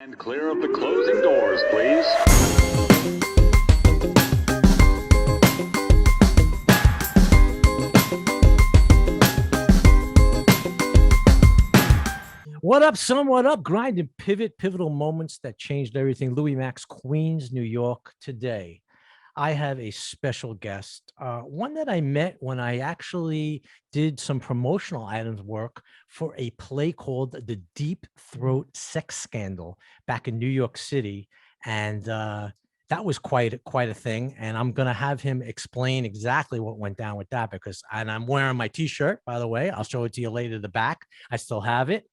And clear of the closing doors, please. What up, son? What up? Grind and pivot, pivotal moments that changed everything. Louis Max, Queens, New York. Today, I have a special guest, one that I met when I actually did some promotional items work for a play called The Deep Throat Sex Scandal back in New York City. And that was quite a thing. And I'm going to have him explain exactly what went down with that and I'm wearing my t-shirt, by the way. I'll show it to you later, the back. I still have it.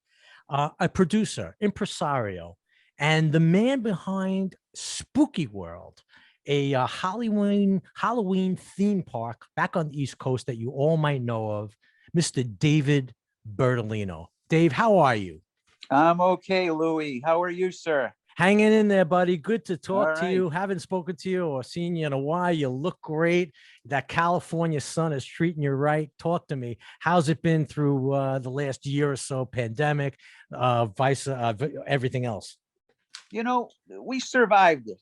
A producer, impresario, and the man behind Spooky World, a Halloween theme park back on the East Coast that you all might know of, Mr. David Bertolino. Dave, how are you? I'm okay, Louis. How are you, sir? Hanging in there, buddy. Good to All talk to right. you. Haven't spoken to you or seen you in a while. You look great. That California sun is treating you right. Talk to me. How's it been through the last year or so? Pandemic, everything else. You know, we survived it.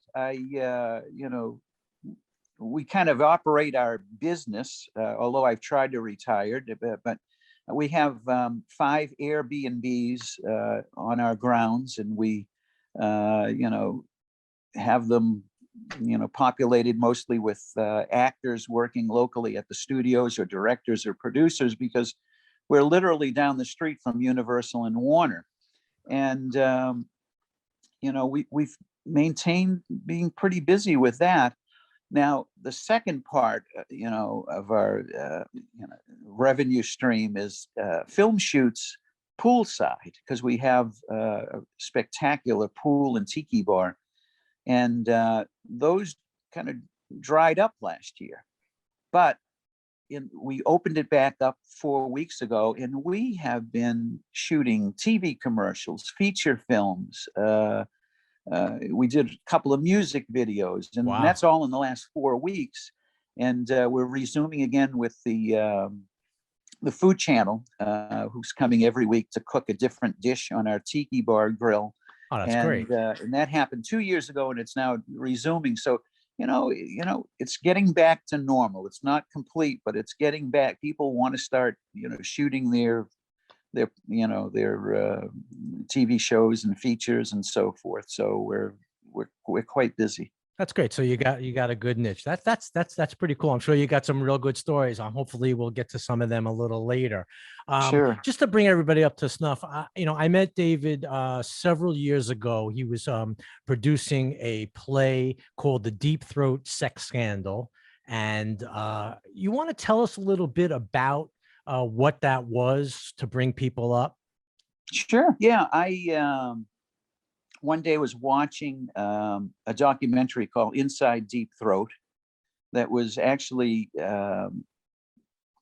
We kind of operate our business, although I've tried to retire, but we have 5 Airbnbs on our grounds, and we, have them, populated mostly with actors working locally at the studios or directors or producers, because we're literally down the street from Universal and Warner. And, we've maintained being pretty busy with that. Now, the second part, of our, revenue stream is film shoots poolside, because we have a spectacular pool and tiki bar. And those kind of dried up last year. But we opened it back up 4 weeks ago, and we have been shooting TV commercials, feature films. We did a couple of music videos, and Wow. that's all in the last 4 weeks. And we're resuming again with the Food Channel, who's coming every week to cook a different dish on our tiki bar grill. Oh, that's great. And that happened 2 years ago, and it's now resuming. So, it's getting back to normal. It's not complete, but it's getting back. People want to start, shooting their TV shows and features and so forth. So we're quite busy. That's great. So you got a good niche. That's pretty cool. I'm sure you got some real good stories. Hopefully we'll get to some of them a little later. Sure. Just to bring everybody up to snuff, I met David several years ago. He was producing a play called The Deep Throat Sex Scandal. And you want to tell us a little bit about what that was to bring people up? Sure. Yeah. I one day was watching a documentary called Inside Deep Throat that was actually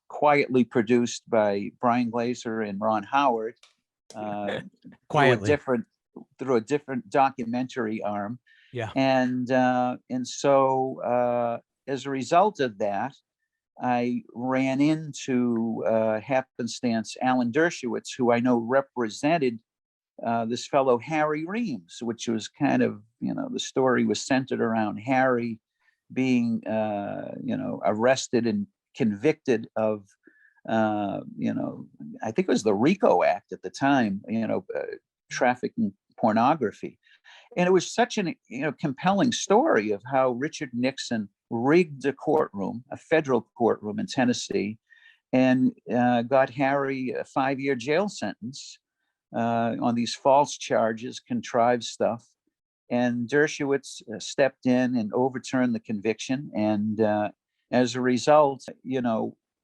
quietly produced by Brian Glazer and Ron Howard, Quietly. through a different documentary arm. Yeah. And so as a result of that, I ran into happenstance Alan Dershowitz, who I know represented this fellow Harry Reams, which was kind of, the story was centered around Harry being, arrested and convicted of, I think it was the RICO Act at the time, trafficking pornography. And it was such an, compelling story of how Richard Nixon rigged a courtroom, a federal courtroom in Tennessee, and got Harry a 5-year jail sentence on these false charges, contrived stuff. And Dershowitz stepped in and overturned the conviction. And as a result,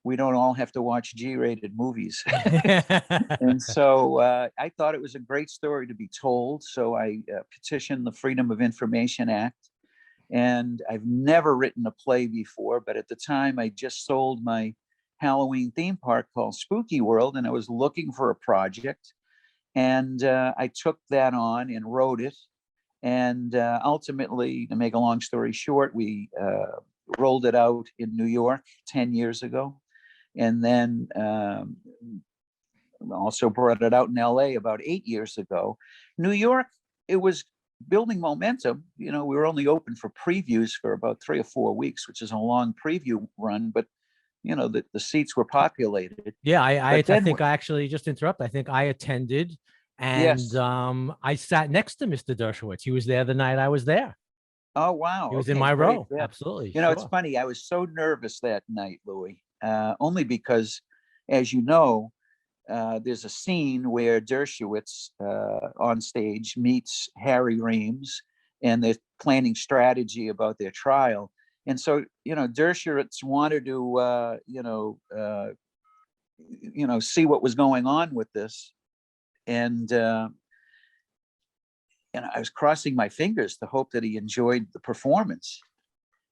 we don't all have to watch G-rated movies. And so I thought it was a great story to be told. So I petitioned the Freedom of Information Act. And I've never written a play before, but at the time I just sold my Halloween theme park called Spooky World, and I was looking for a project. And I took that on and wrote it. And ultimately, to make a long story short, we rolled it out in New York 10 years ago. And then also brought it out in LA about 8 years ago. New York it was building momentum. You know, we were only open for previews for about 3 or 4 weeks, which is a long preview run, but you know, the seats were populated. Yeah, I But then, think I actually just interrupt. I think I attended, and yes. I sat next to Mr. Dershowitz. He was there the night I was there. Oh, wow. He was in Okay, my great. row. Yeah. Absolutely, You know, it's sure. funny. I was so nervous that night, Louis, only because, as you know, there's a scene where Dershowitz on stage meets Harry Reams, and they're planning strategy about their trial. And so, you know, Dershowitz wanted to, see what was going on with this, and I was crossing my fingers to hope that he enjoyed the performance.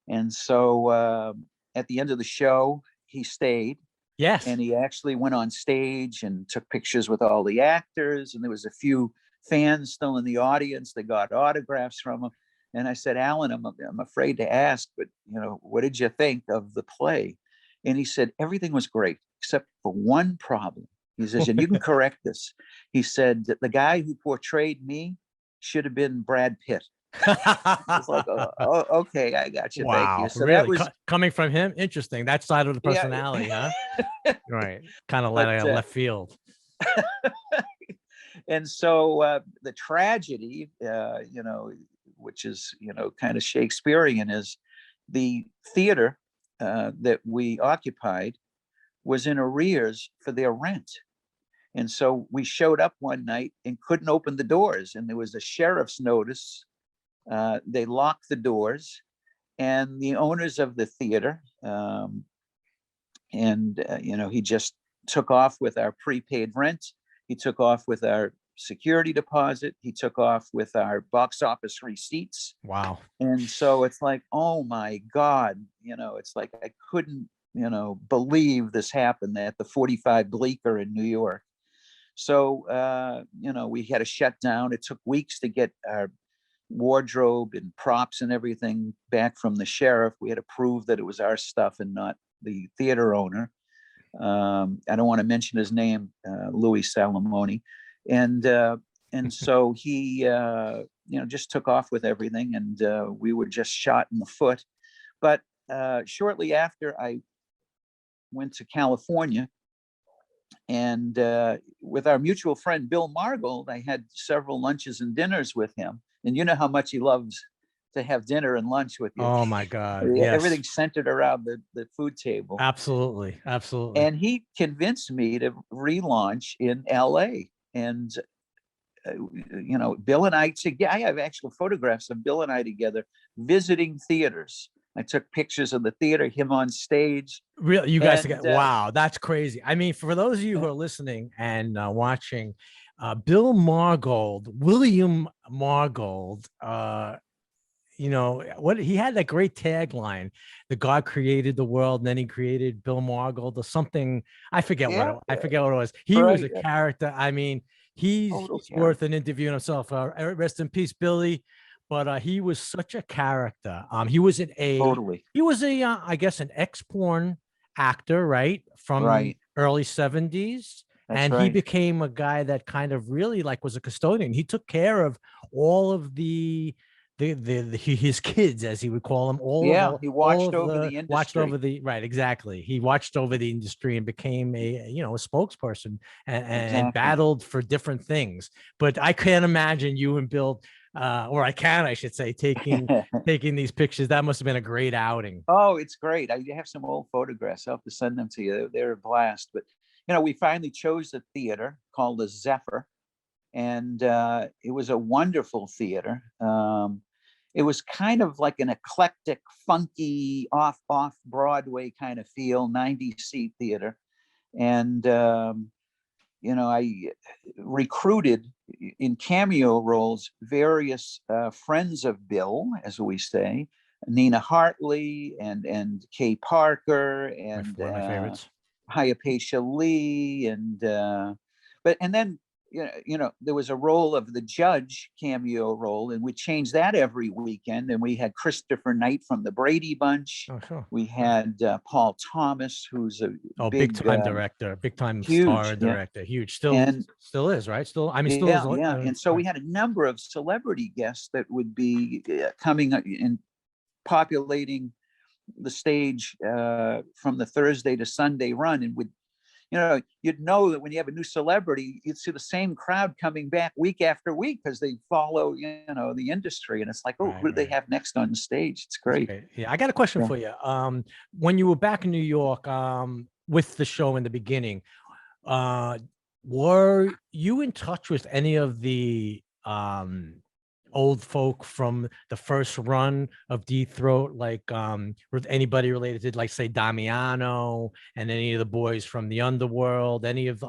And so at the end of the show, he stayed. Yes. And he actually went on stage and took pictures with all the actors. And there was a few fans still in the audience that got autographs from him. And I said, Alan, I'm afraid to ask, but you know, what did you think of the play? And he said, everything was great, except for one problem. He says, and you can correct this. He said that the guy who portrayed me should have been Brad Pitt. It's like, oh, okay, I got you. Thank you. Wow, So that really? was, Coming from him, interesting. That side of the yeah. personality, huh? Right. Kind of But like left field. and so the tragedy, which is, kind of Shakespearean, is the theater that we occupied was in arrears for their rent. And so we showed up one night and couldn't open the doors. And there was a sheriff's notice. They locked the doors, and the owners of the theater, he just took off with our prepaid rent. He took off with our security deposit. He took off with our box office receipts. Wow. And so it's like, oh my God, it's like I couldn't, believe this happened at the 45 Bleecker in New York. So, we had to shut down. It took weeks to get our wardrobe and props and everything back from the sheriff. We had to prove that it was our stuff and not the theater owner. I don't want to mention his name, Louis Salamoni. And so he, just took off with everything, and we were just shot in the foot. But shortly after, I went to California, and with our mutual friend Bill Margold, I had several lunches and dinners with him. And you know how much he loves to have dinner and lunch with you. Oh my God. Yes. Everything's centered around the food table. Absolutely. Absolutely. And he convinced me to relaunch in LA. And, Bill and I together, I have actual photographs of Bill and I together visiting theaters. I took pictures of the theater, him on stage. Really, you guys together? Wow, that's crazy. I mean, for those of you who are listening and watching, Bill Margold, William Margold, what he had that great tagline: "The God created the world, and then He created Bill Margold," or something. I forget what it was. He was a character. I mean, he's worth an interview in himself. Rest in peace, Billy. But he was such a character. He was I guess, an ex-porn actor, right? From early 70s. And he became a guy that kind of really was a custodian. He took care of all of his kids, as he would call them. He watched over the industry. Right, exactly. He watched over the industry and became a spokesperson and battled for different things. But I can't imagine you and Bill, I should say, taking these pictures. That must have been a great outing. Oh, it's great. I have some old photographs. I'll have to send them to you. They're a blast. But we finally chose a theater called the Zephyr, and it was a wonderful theater. It was kind of like an eclectic, funky, off Broadway kind of feel, 90-seat theater. And I recruited in cameo roles various friends of Bill, as we say, Nina Hartley and Kay Parker and one of my favorites, Hypatia Lee, and then there was a role of the judge cameo role, and we changed that every weekend. And we had Christopher Knight from the Brady Bunch. Oh, sure. We had Paul Thomas, who's a big time director, big time huge, star director, huge. Still is, right? Still, I mean, still yeah, is. yeah. And so we had a number of celebrity guests that would be coming and populating the stage from the Thursday to Sunday run, and would, you'd know that when you have a new celebrity, you'd see the same crowd coming back week after week because they follow, the industry. And it's like, oh, who do they have next on stage? It's great. Yeah, I got a question for you. When you were back in New York with the show in the beginning, were you in touch with any of the old folk from the first run of Deep Throat, like with anybody related to, like, say, Damiano and any of the boys from the underworld, any of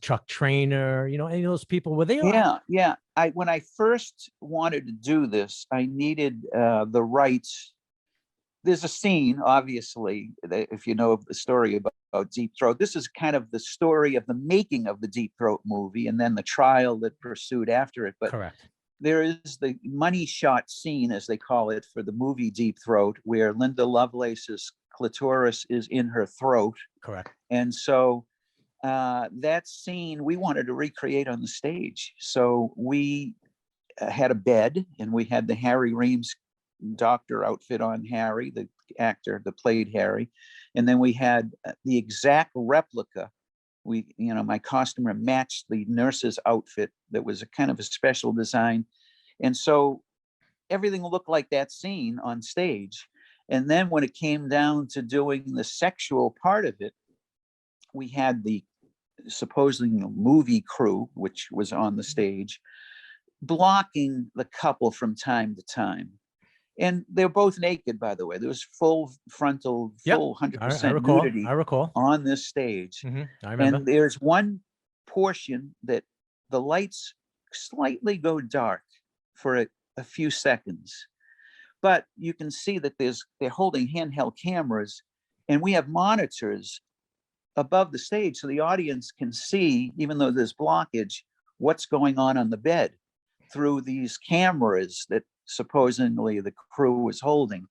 Chuck Trainer, any of those people? Were they? Yeah. When I first wanted to do this, I needed the rights. There's a scene, obviously, if you know the story about Deep Throat. This is kind of the story of the making of the Deep Throat movie, and then the trial that pursued after it. But correct. There is the money shot scene, as they call it, for the movie Deep Throat, where Linda Lovelace's clitoris is in her throat. Correct. And so that scene we wanted to recreate on the stage. So we had a bed, and we had the Harry Reams doctor outfit on Harry, the actor that played Harry. And then we had the exact replica. My costumer matched the nurse's outfit that was a kind of a special design. And so everything looked like that scene on stage. And then when it came down to doing the sexual part of it, we had the supposedly movie crew, which was on the stage, blocking the couple from time to time. And they're both naked, by the way. There was full frontal, full 100% nudity I recall on this stage. I remember. And there's one portion that the lights slightly go dark for a few seconds, but you can see that they're holding handheld cameras, and we have monitors above the stage, so the audience can see, even though there's blockage, what's going on the bed through these cameras that supposedly the crew was holding.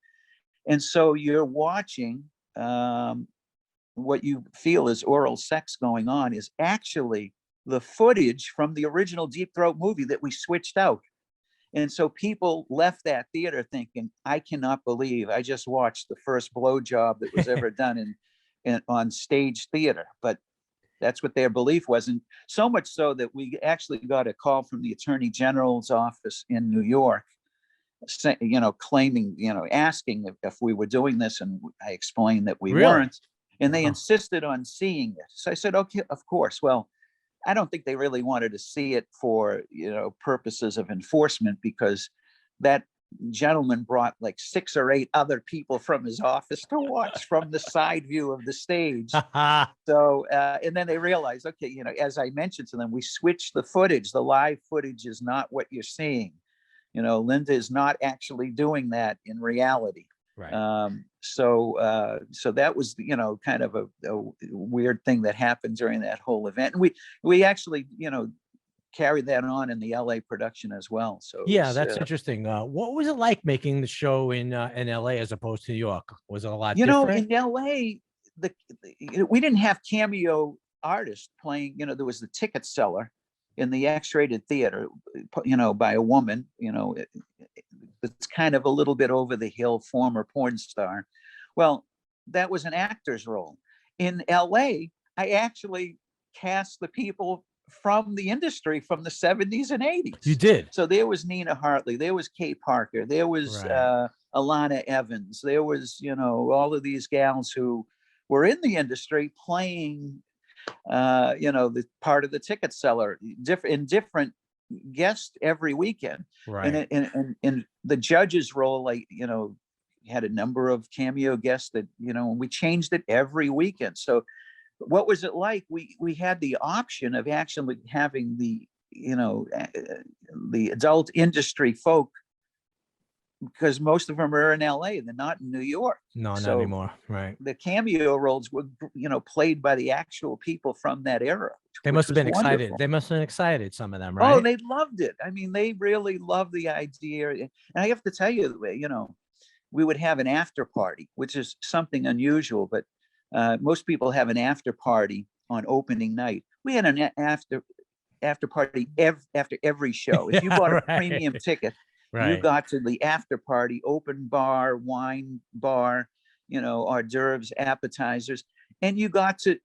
And so you're watching what you feel is oral sex going on is actually the footage from the original Deep Throat movie that we switched out. And so people left that theater thinking, I cannot believe I just watched the first blowjob that was ever done on stage theater. But that's what their belief was. And so much so that we actually got a call from the Attorney General's office in New York, claiming, asking if we were doing this. And I explained that we weren't. And they insisted on seeing it. So I said, okay, of course. Well, I don't think they really wanted to see it for, purposes of enforcement, because that gentleman brought like 6 or 8 other people from his office to watch from the side view of the stage. So, and then they realized, okay, as I mentioned to them, we switched the footage. The live footage is not what you're seeing. Linda is not actually doing that in reality. Right. So that was, kind of a weird thing that happened during that whole event. And we actually, carried that on in the LA production as well. So yeah, that's interesting. What was it like making the show in LA as opposed to New York? Was it a lot different? In LA, we didn't have cameo artists playing. There was the ticket seller in the X-rated theater, by a woman. It's kind of a little bit over the hill, former porn star. Well, that was an actor's role. In LA, I actually cast the people from the industry from the 70s and 80s. You did? So there was Nina Hartley, there was Kay Parker, there was Alana Evans, there was, all of these gals who were in the industry playing, the part of the ticket seller, different guests every weekend. Right. And the judge's role, had a number of cameo guests that, we changed it every weekend. So what was it like? We had the option of actually having the adult industry folk because most of them are in LA. They're not in New York. No, not So anymore. Right. the cameo roles were, played by the actual people from that era. They which must have was been excited. wonderful. They must have been excited, some of them, Oh, right? they loved it. I mean, they really loved the idea. And I have to tell you, we would have an after party, which is something unusual, but most people have an after party on opening night. We had an after party after every show. If you bought a premium ticket, you got to the after party, open bar, wine bar, hors d'oeuvres, appetizers, and you got to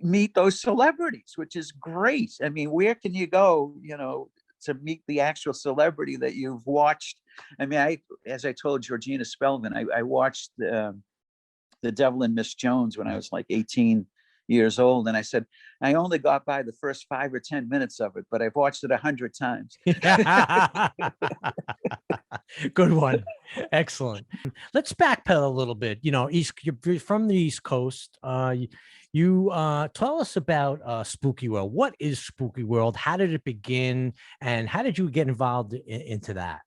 meet those celebrities, which is great. I mean, where can you go, to meet the actual celebrity that you've watched? I mean, as I told Georgina Spelman, I watched The Devil and Miss Jones when I was like 18 years old. And I said, I only got by the first 5 or 10 minutes of it, but I've watched it 100 times. Good one. Excellent. Let's backpedal a little bit. You're from the East Coast. You tell us about Spooky World. What is Spooky World? How did it begin? And how did you get involved into that?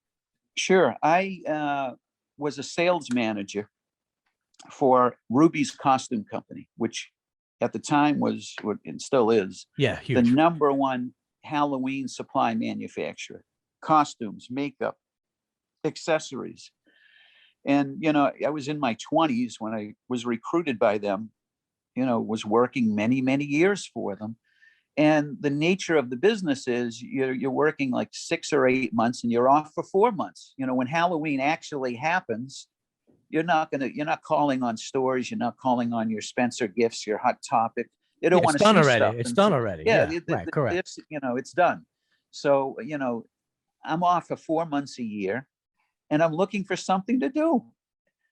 Sure. I was a sales manager for Ruby's Costume Company, which at the time was, and still is, huge, the #1 Halloween supply manufacturer. Costumes, makeup, accessories. And, I was in my 20s when I was recruited by them, was working many, many years for them. And the nature of the business is you're working like 6 or 8 months and you're off for 4 months. When Halloween actually happens, you're not calling on stores. You're not calling on your Spencer Gifts, your Hot Topic. They don't want to see stuff. It's done already. Yeah, right, correct. It's done. So, I'm off for 4 months a year and I'm looking for something to do.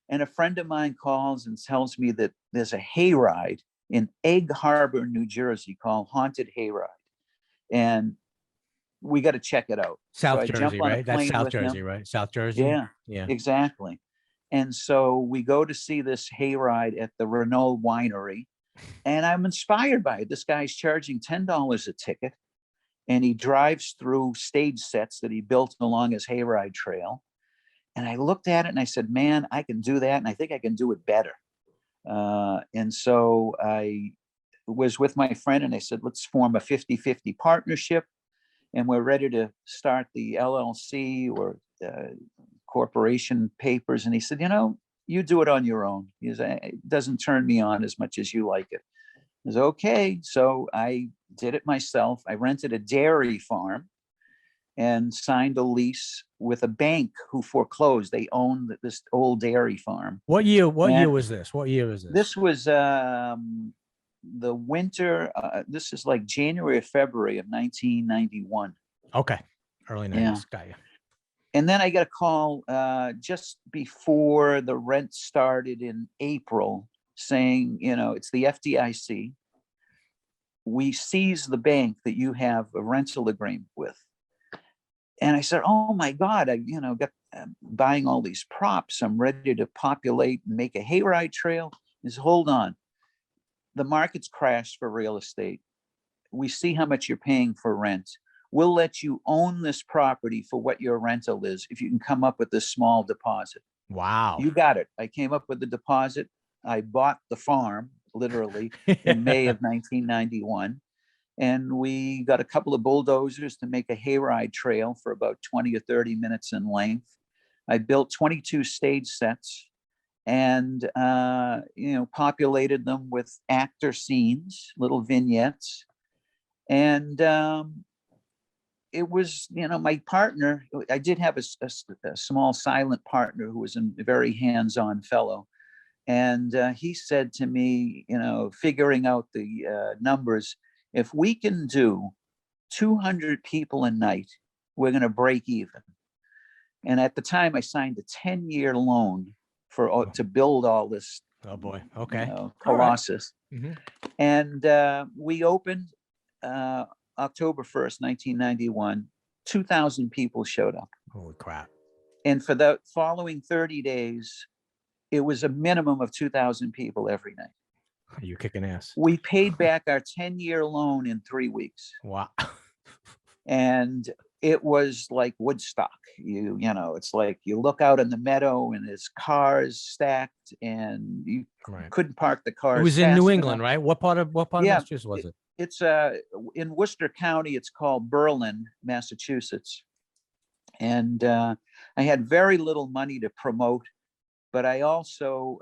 And a friend of mine calls and tells me that there's a hayride in Egg Harbor, New Jersey called Haunted Hayride. And we got to check it out. South Jersey, right? That's South Jersey, right? South Jersey. Yeah, exactly. And so we go to see this hayride at the Renault Winery, and I'm inspired by it. This guy's charging $10 a ticket, and he drives through stage sets that he built along his hayride trail. And I looked at it and I said, man, I can do that. And I think I can do it better. And so I was with my friend and I said, let's form a 50-50 partnership. And we're ready to start the LLC or corporation papers. And he said, you do it on your own. He said, it doesn't turn me on as much as you like it. I was okay. So I did it myself. I rented a dairy farm and signed a lease with a bank who foreclosed. They owned this old dairy farm. What year was this? What year was this? This was the winter. This is like January or February of 1991. Okay. Early 90s. Yeah. Got you. And then I got a call just before the rent started in April saying, it's the FDIC. We seize the bank that you have a rental agreement with. And I said, oh my God, I got buying all these props. I'm ready to populate and make a hayride trail. He said, hold on. The market's crashed for real estate. We see how much you're paying for rent. We'll let you own this property for what your rental is if you can come up with this small deposit. Wow. You got it. I came up with the deposit. I bought the farm, literally, in May of 1991. And we got a couple of bulldozers to make a hayride trail for about 20 or 30 minutes in length. I built 22 stage sets and, populated them with actor scenes, little vignettes. And it was, my partner, I did have a small silent partner who was a very hands-on fellow. And he said to me, figuring out the numbers, if we can do 200 people a night, we're going to break even. And at the time, I signed a 10-year loan to build all this. Oh boy! Okay. Colossus. Right. Mm-hmm. And we opened October 1st, 1991. 2,000 people showed up. Holy crap! And for the following 30 days, it was a minimum of 2,000 people every night. You're kicking ass. We paid back our 10-year loan in 3 weeks. Wow. And it was like Woodstock. You know, it's like you look out in the meadow and there's cars stacked, and you couldn't park the cars. It was in New fast England, enough. right? What part of Yeah, Massachusetts was it? It's in Worcester County. It's called Berlin, Massachusetts. And I had very little money to promote, but I also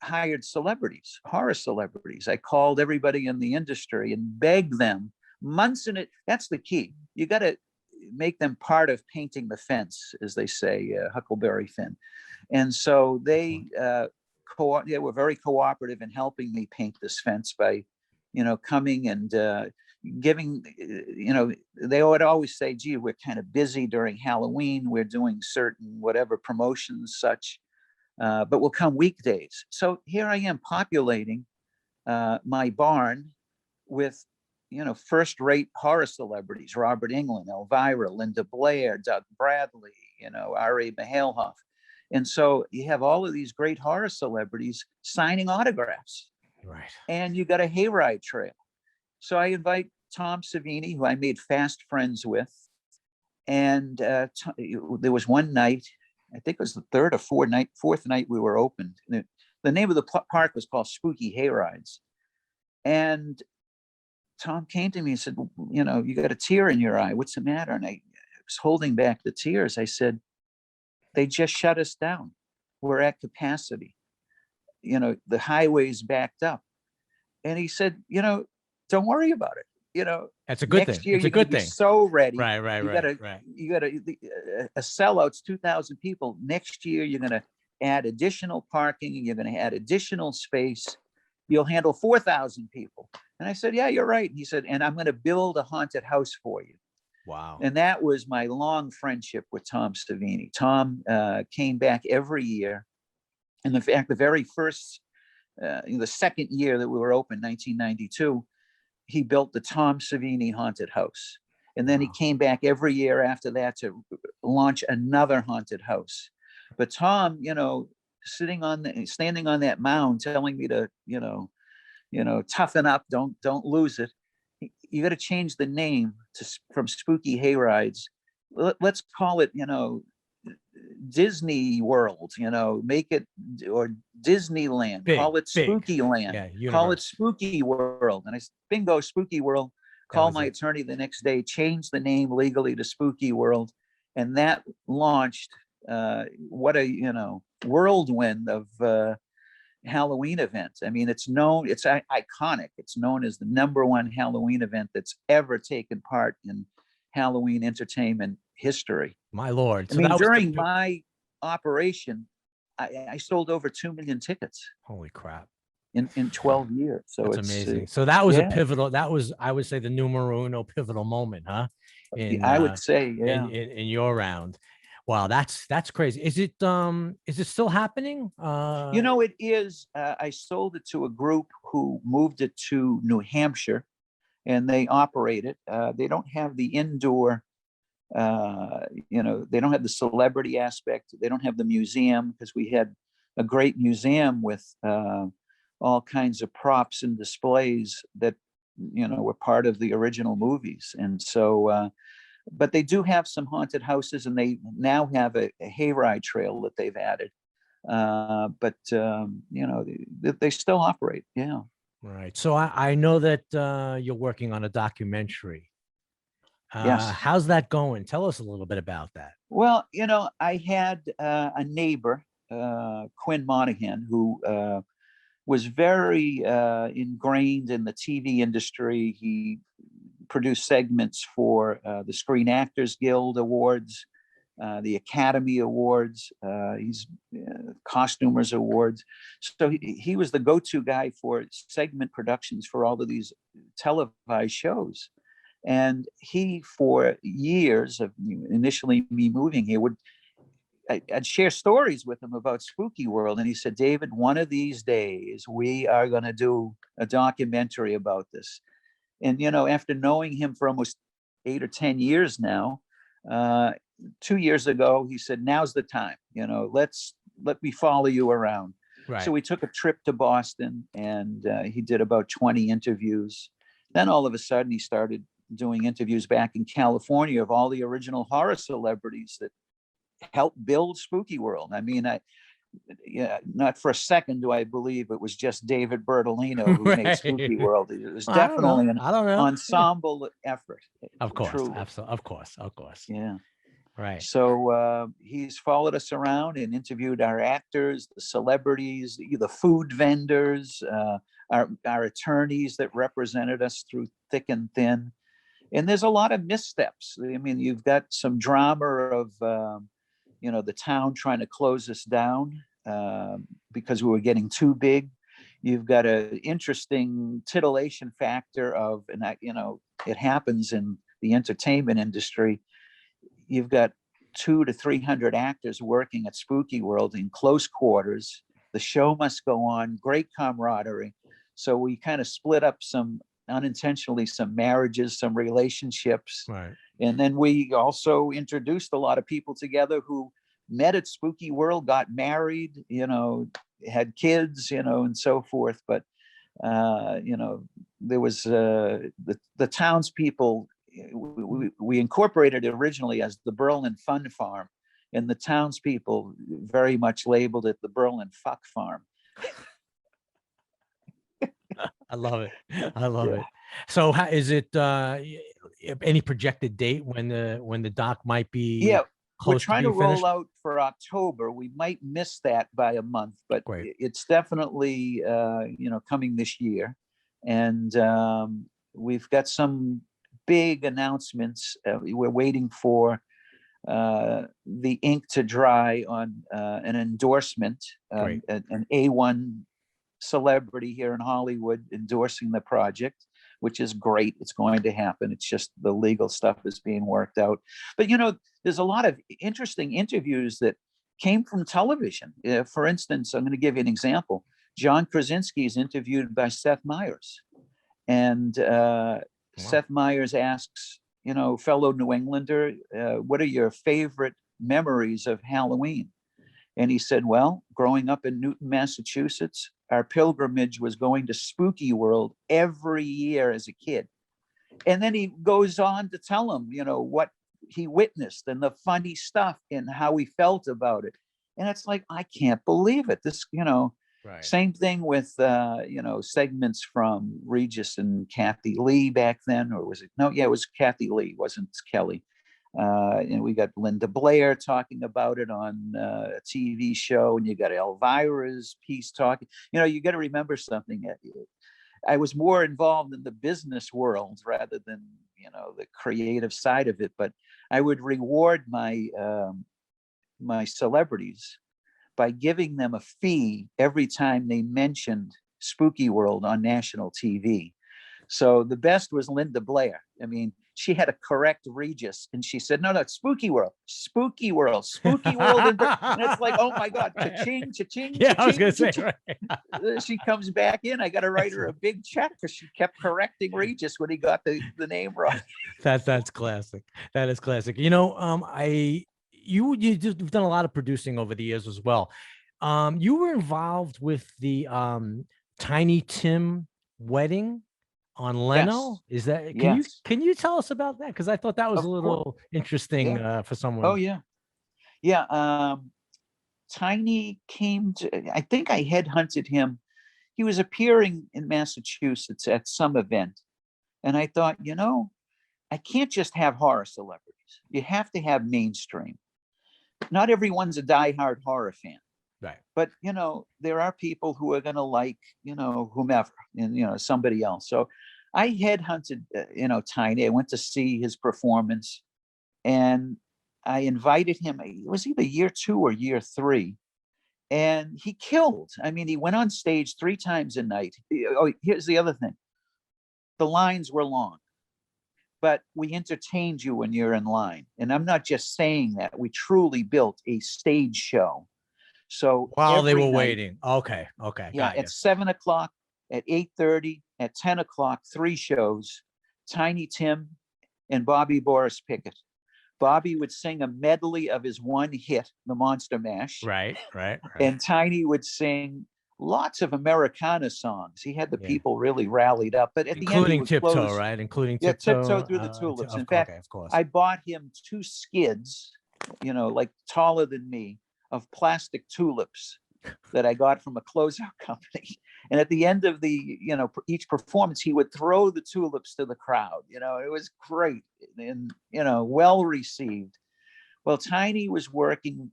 hired celebrities, horror celebrities. I called everybody in the industry and begged them months in it. That's the key. You got to make them part of painting the fence, as they say, Huckleberry Finn. And so they were very cooperative in helping me paint this fence by, you know, coming and giving, you know, they would always say, gee, we're kind of busy during Halloween. We're doing certain whatever promotions, such, but we'll come weekdays. So here I am populating my barn with, you know, first-rate horror celebrities: Robert Englund, Elvira, Linda Blair, Doug Bradley, you know, R.A. Mahalhoff. And so you have all of these great horror celebrities signing autographs. Right. And you got a hayride trail. So I invite Tom Savini, who I made fast friends with. And there was one night, I think it was the fourth night we were opened. The name of the park was called Spooky Hayrides. And Tom came to me and said, you know, you got a tear in your eye. What's the matter? And I was holding back the tears. I said, they just shut us down. We're at capacity. You know, the highway's backed up. And he said, you know, don't worry about it. You know, that's a good next thing. year It's a you're gonna good be thing. so ready. Right. You gotta a sellout's 2,000 people. Next year you're gonna add additional parking, and you're gonna add additional space. You'll handle 4,000 people. And I said, yeah, you're right. And he said, and I'm gonna build a haunted house for you. Wow. And that was my long friendship with Tom Savini. Tom came back every year. And in fact, the very first, the second year that we were open, 1992, he built the Tom Savini Haunted House. And then he came back every year after that to launch another haunted house. But Tom, you know, standing on that mound, telling me to, you know, toughen up, don't lose it. You got to change the name from Spooky Hayrides. Let's call it, you know, Disney World, you know, make it, or Disneyland, call it Spooky Land, call it Spooky World. And I said, bingo, Spooky World. Call my attorney the next day, change the name legally to Spooky World. And that launched what a, you know, whirlwind of Halloween event. I mean, it's known, it's iconic. It's known as the #1 Halloween event that's ever taken part in Halloween entertainment history. My Lord. I mean, during my operation, I sold over 2 million tickets. Holy crap. In 12 years. So that's it's amazing. So that was a pivotal, that was, I would say, the numero uno pivotal moment, huh? I would say, yeah. In your round. Wow, that's crazy. Is it still happening? You know, it is. I sold it to a group who moved it to New Hampshire, and they operate it. They don't have the indoor, you know, they don't have the celebrity aspect. They don't have the museum, because we had a great museum with all kinds of props and displays that, you know, were part of the original movies. And so, but they do have some haunted houses, and they now have a hayride trail that they've added. But you know, they still operate. Yeah. Right. So I know that you're working on a documentary. Yes. How's that going? Tell us a little bit about that. Well, you know, I had a neighbor, Quinn Monahan, who was very ingrained in the TV industry. He produced segments for the Screen Actors Guild Awards, the Academy Awards, he's Costumers Awards. So he was the go-to guy for segment productions for all of these televised shows. And he, for years of initially me moving here, I'd share stories with him about Spooky World. And he said, David, one of these days we are going to do a documentary about this. And, you know, after knowing him for almost 8 or 10 years now, 2 years ago, he said, now's the time, you know, let me follow you around. Right. So we took a trip to Boston, and he did about 20 interviews. Then all of a sudden he started doing interviews back in California of all the original horror celebrities that helped build Spooky World. I mean, yeah, not for a second do I believe it was just David Bertolino who made Spooky Right. World. It was Well, I don't know. definitely an I don't know. Yeah. ensemble effort. Of course, Truly. absolutely, of course. Yeah. Right. So he's followed us around and interviewed our actors, the celebrities, the food vendors, our attorneys that represented us through thick and thin. And there's a lot of missteps. I mean, you've got some drama of, the town trying to close us down because we were getting too big. You've got an interesting titillation factor of, and that, it happens in the entertainment industry. You've got 200 to 300 actors working at Spooky World in close quarters. The show must go on, great camaraderie. So we kind of split up unintentionally some marriages, some relationships. Right. And then we also introduced a lot of people together who met at Spooky World, got married, had kids, and so forth. But, there was the townspeople. We incorporated it originally as the Berlin Fun Farm, and the townspeople very much labeled it the Berlin Fuck Farm. I love it. I love it. So how is it any projected date when the doc might be we're close trying to to being finished? roll out for October. We might miss that by a month, but Great. it's definitely coming this year. And we've got some big announcements. We're waiting for the ink to dry on an endorsement, Great. an A1 celebrity here in Hollywood endorsing the project, which is great. It's going to happen. It's just the legal stuff is being worked out. But, there's a lot of interesting interviews that came from television. For instance, I'm going to give you an example. John Krasinski is interviewed by Seth Meyers. And Seth Meyers asks, fellow New Englander, what are your favorite memories of Halloween? And he said, well, growing up in Newton, Massachusetts, our pilgrimage was going to Spooky World every year as a kid. And then he goes on to tell him, what he witnessed and the funny stuff and how he felt about it. And it's like, I can't believe it. This, Right. Same thing with, segments from Regis and Kathy Lee back then, or was it? No, yeah, it was Kathy Lee, wasn't Kelly. And we got Linda Blair talking about it on a TV show, and you got Elvira's piece talking. You got to remember something. I was more involved in the business world rather than the creative side of it. But I would reward my my celebrities by giving them a fee every time they mentioned Spooky World on national TV. So the best was Linda Blair. I mean, she had to correct Regis, and she said, no, it's Spooky World, Spooky World, Spooky World. And it's like, oh my God, cha-ching, cha-ching, Yeah, I was cha-ching, gonna say, cha-ching. right. She comes back in. I got to write her a big check because she kept correcting Regis when he got the name wrong. That's classic. That is classic. You've done a lot of producing over the years as well. You were involved with the Tiny Tim wedding on Leno. Yes. Is that Yes. can you tell us about that? Because I thought that was Of a little interesting for someone. Oh yeah. Yeah. Tiny came to, I think I headhunted him. He was appearing in Massachusetts at some event. And I thought, I can't just have horror celebrities. You have to have mainstream. Not everyone's a diehard horror fan. Right. But, there are people who are going to like, whomever, and, somebody else. So I headhunted, Tiny. I went to see his performance, and I invited him. It was either year 2 or year 3. And he killed. I mean, he went on stage 3 times a night. Oh, here's the other thing. The lines were long, but we entertained you when you're in line. And I'm not just saying that. We truly built a stage show. So While they were night, waiting. Okay. Yeah, at 7 o'clock, at 8:30, at 10 o'clock, 3 shows, Tiny Tim and Bobby Boris Pickett. Bobby would sing a medley of his one hit, The Monster Mash. Right. And Tiny would sing lots of Americana songs. He had the Yeah. people really rallied up. But at the end, he Including would Tiptoe, close. right? Including Yeah, Tiptoe. Tiptoe Through the Tulips. In Okay, fact, of course. I bought him 2 skids, like taller than me, of plastic tulips that I got from a closeout company. And at the end of the, each performance, he would throw the tulips to the crowd. It was great and, well received. Well, Tiny was working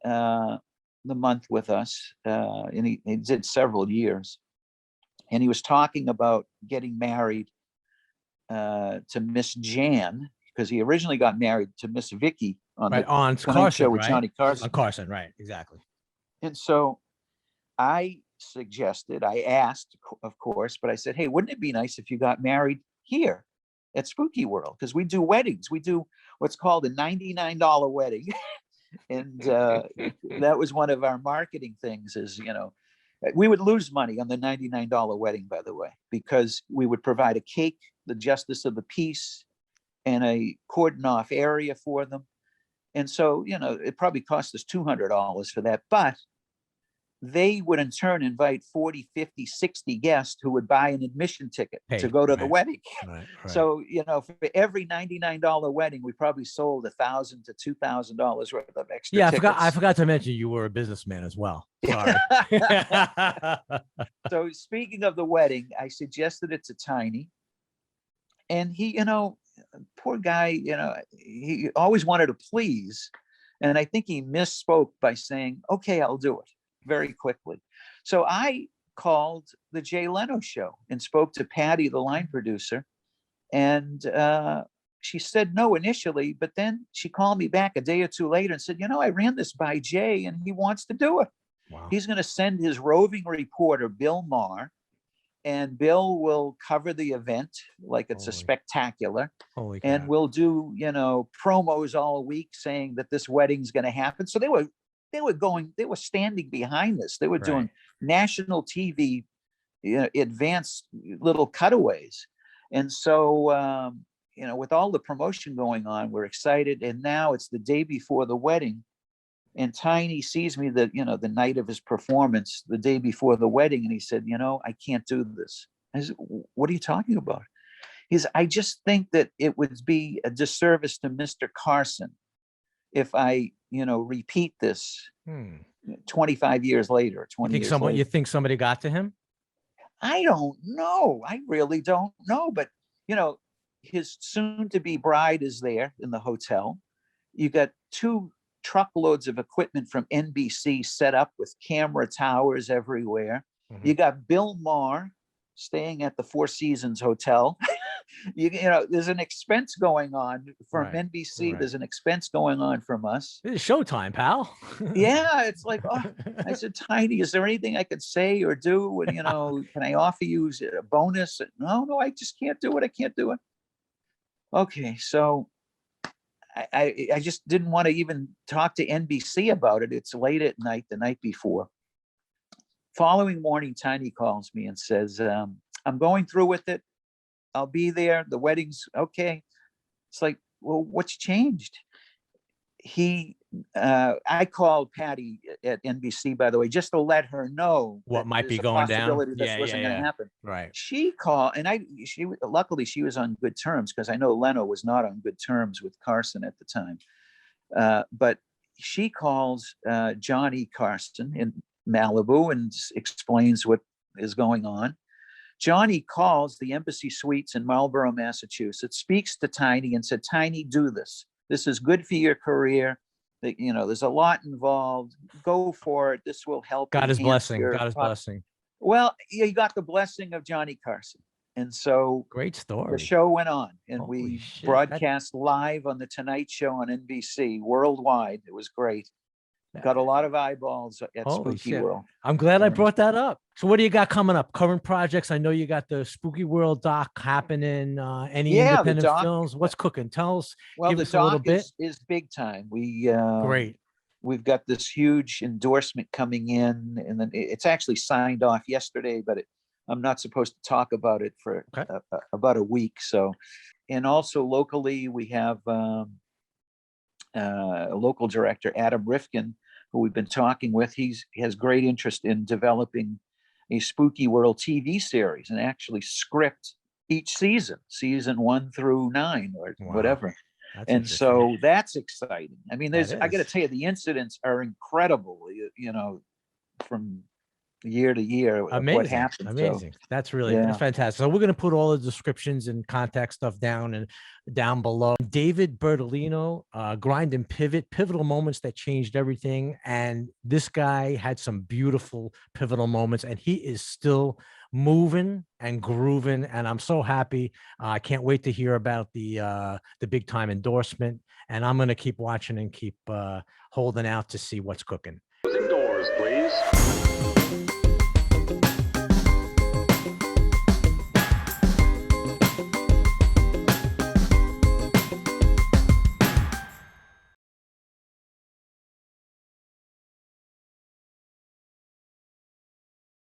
the month with us, and he did several years. And he was talking about getting married to Miss Jan, because he originally got married to Miss Vicky on Right, the on Tonight Carson, Show with right? Johnny Carson. On Carson, right? Exactly. And so I asked, of course, but I said, hey, wouldn't it be nice if you got married here at Spooky World? Because we do weddings. We do what's called a $99 wedding. And that was one of our marketing things is, we would lose money on the $99 wedding, by the way, because we would provide a cake, the justice of the peace, and a cordon off area for them. And so, it probably cost us $200 for that. But they would in turn invite 40, 50, 60 guests who would buy an admission ticket to go to the wedding. Right. So, for every $99 wedding, we probably sold $1,000 to $2,000 worth of extra tickets. I forgot to mention you were a businessman as well. Sorry. So speaking of the wedding, I suggested it to Tiny. And he, poor guy, he always wanted to please. And I think he misspoke by saying, okay, I'll do it very quickly. So I called the Jay Leno show and spoke to Patty, the line producer. And she said no initially, but then she called me back a day or two later and said, I ran this by Jay and he wants to do it. Wow. He's going to send his roving reporter, Bill Maher, and Bill will cover the event like it's a spectacular. Holy and crap. we'll do, promos all week saying that this wedding's going to happen. So they were standing behind this. They were doing national TV, advanced little cutaways. And so, with all the promotion going on, we're excited. And now it's the day before the wedding. And Tiny sees me the night of his performance, the day before the wedding. And he said, I can't do this. I said, what are you talking about? He said, I just think that it would be a disservice to Mr. Carson if I, repeat this 25 years later, 20 years later. You think somebody got to him? I don't know. I really don't know. But, his soon-to-be bride is there in the hotel. You got 2 truckloads of equipment from NBC set up with camera towers everywhere. Mm-hmm. You got Bill Maher staying at the Four Seasons Hotel. There's an expense going on from NBC. There's an expense going on from us. It's showtime, pal. Yeah, it's like, I said, Tiny, is there anything I could say or do? And, can I offer you a bonus? No, I just can't do it. I can't do it. Okay, so I just didn't want to even talk to NBC about it. It's late at night, the night before. Following morning, Tiny calls me and says, I'm going through with it. I'll be there. The wedding's okay. It's like, well, what's changed? I called Patty at NBC, by the way, just to let her know what might be going down. This wasn't going to happen. Right. She called, and luckily she was on good terms, because I know Leno was not on good terms with Carson at the time. But she calls Johnny Carson in Malibu and explains what is going on. Johnny calls the Embassy Suites in Marlborough, Massachusetts, speaks to Tiny and said, Tiny, do this. This is good for your career. There's a lot involved. Go for it. This will help. God his blessing. God his blessing. Well, you got the blessing of Johnny Carson. And so great story. The show went on, and Holy we shit. broadcast live on the Tonight Show on NBC worldwide. It was great. Got a lot of eyeballs at Holy Spooky shit. World. I'm glad I brought that up. So what do you got coming up? Current projects? I know you got the Spooky World doc happening. Any independent films? What's cooking? Tell us. Well, give the us a little doc bit. is big time. Great. We've got this huge endorsement coming in, and then it's actually signed off yesterday, but I'm not supposed to talk about it for about a week. So, and also locally, we have a local director, Adam Rifkin, who we've been talking with. He has great interest in developing a Spooky World TV series and actually script each season 1 through 9 or Wow. whatever. That's And interesting. so that's exciting. I mean, That I got to is. tell you, the incidents are incredible, you know, from year to year of what Amazing. happens. Amazing. That's really, yeah. that's fantastic. So we're going to put all the descriptions and contact stuff down below. David Bertolino, Grind and Pivot, pivotal moments that changed everything. And this guy had some beautiful pivotal moments, and he is still moving and grooving. And I'm so happy. I can't wait to hear about the big time endorsement. And I'm going to keep watching and keep holding out to see what's cooking. Closing doors, please.